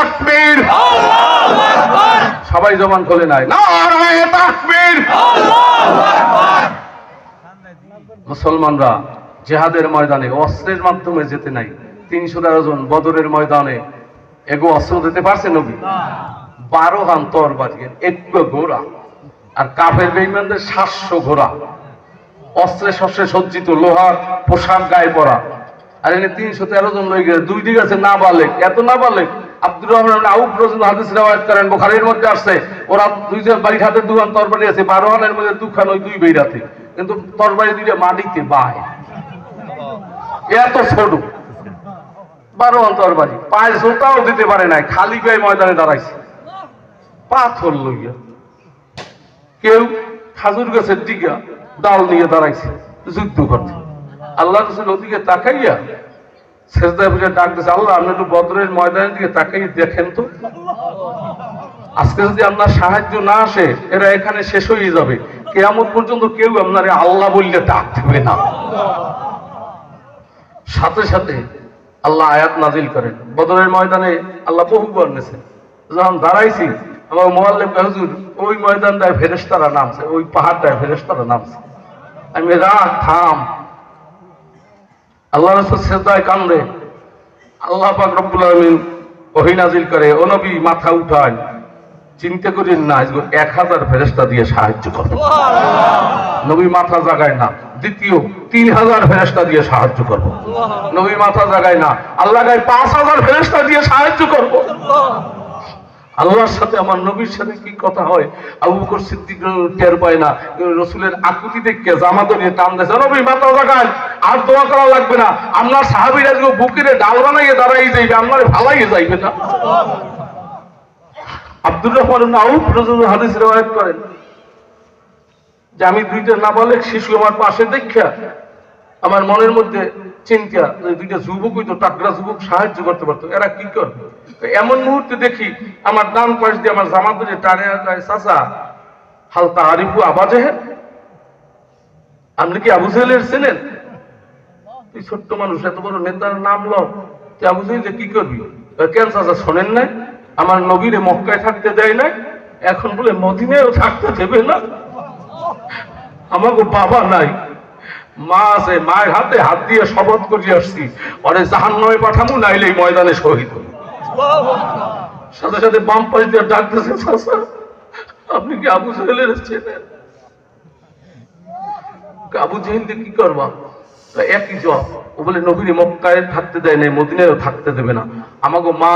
তাকবীর, আল্লাহু আকবার। সবাই জবান খুলে নাই, নারায়ে তাকবীর, আল্লাহু আকবার। মুসলমানরা জিহাদের ময়দানে অস্ত্রের মাধ্যমে যেতে নাই। 313 জন বদরের ময়দানে এগো অস্ত্র দিতে পারছে নবী? 12 হান তরবারি, একটু ঘোড়া, আর কাফের বেঈমানদের 700 ঘোড়া, অস্ত্রে শস্ত্রে সজ্জিত, লোহার পোশাক গায়ে পরা। আর এনে 313 জন লই গেছে। দুই দিক আছে নাবালেগ, এত নাবালেগ। আব্দুর রহমান আউফ রাদিয়াল্লাহু হাদিস riwayat করেন, বুখারীর মধ্যে আছে, ওরা দুইজন বাড়ির হাতে দুখান তরবারি আছে, 12 হানের মধ্যে দুখান ওই দুই বেইরাতে, কিন্তু তরবারি দুইটা মাটিতে বায়, এত ছোট 12 হান তরবারি, পায়ে জোতাও দিতে পারে নাই, খালি গায়ে ময়দানে দাঁড়াইছে পাথর লইয়া। কেউ খাজুর গাছের টিকা ডাল নিয়ে দাঁড়াইছে যুদ্ধ করতে। আল্লাহ রাসূল ওদিকে তাকাইয়া সেজদায় বসে ডাক দিয়েছে, আল্লাহ আপনি একটু বদরের ময়দানের দিকে তাকাই দেখেন তো, আজকে যদি আপনার সাহায্য না আসে এরা এখানে শেষ হয়ে যাবে, কিয়ামত পর্যন্ত কেউ আপনারে আল্লাহ বললে ডাক দেবে না। সাথে সাথে আল্লাহ আয়াত নাজিল করেন। বদরের ময়দানে আল্লাহ বহুবার নিয়েছেন, যখন দাঁড়াইছি আমার মুআল্লিম হুজুর ওই ময়দানটায় ফেরেশতারা নামছে, ওই পাহাড়টায় ফেরেশতারা নামছে। আমি রাখ থাম। আল্লাহ রাসূল সিজদায় কান্দে, আল্লাহ পাক রব্বুল আলামিন ওহী নাজিল করে, ও নবী মাথা উঠান, চিন্তা করেন না, 1000 ফেরেশতা দিয়ে সাহায্য করব। নবী মাথা জাগায় না। দ্বিতীয় 3000 ফেরেশতা দিয়ে সাহায্য করব। নবী মাথা জাগায় না, আল্লাহ গায় 5000 ফেরেশতা দিয়ে সাহায্য করব। আল্লাহর সাথে আমার নবীর সাথে কি কথা হয়, আবু বকর সিদ্দিক টের পায় না, রাসূলের আকুতি দেখে জামা ধরে টান দিয়েছে, নবী মাথা জাগান, আর দোয়া করা লাগবে না, আপনার সাহাবীরা যে বুকেরে ডাল বানাইয়ে দাঁড়াই যাইবে, আপনারে ভালাইয়ে যাইবে না। আব্দুর রহমান ইবনে আউফ রাদিয়াল্লাহু হাদিস riwayat করেন যে আমি দুইটা নাবালেগ শিশু আমার পাশে দেখা আমার মনের মধ্যে চিন্তা, দুইটা যুবক হইতো, টাকরা যুবক সাহায্য করতে পারতো, এরা কি করবে। এমন মুহূর্তে দেখি আমার ডান পাশ দিয়ে আমার জামা ধরে টানে যায়, চাচা হাল তারিফু আবা জেহেল, আপনি কি আবু জেহেলের ছিলেন? তুই ছোট্ট মানুষ, এত বড় নেতার নাম লও, তুই আবু জেহেল কি করবি? কেন চাচা শোনেন নাই আমার নবীরে মক্কায় থাকতে দেয় না, এখন বলে মদিনায়ও থাকতে দেবে না। আমাকে বাবা নাই, মা আছে, মায়ের হাতে হাত দিয়ে শপথ করে আসছি ওরে জাহান্নামে পাঠামু, নাইলে এই ময়দানে শহীদ হবো। সাথে সাথে বাম পাশ দিয়ে ডাকতেছে, চাচা আপনি কি আবু জেহেলের ছিলেন? আবু জেহেল দিয়ে কি করবা? একই জবাব, ও বলে নবীরে মক্কায় থাকতে দেয় নাই, মদিনায়ও থাকতে দেবে না। আমাকে মা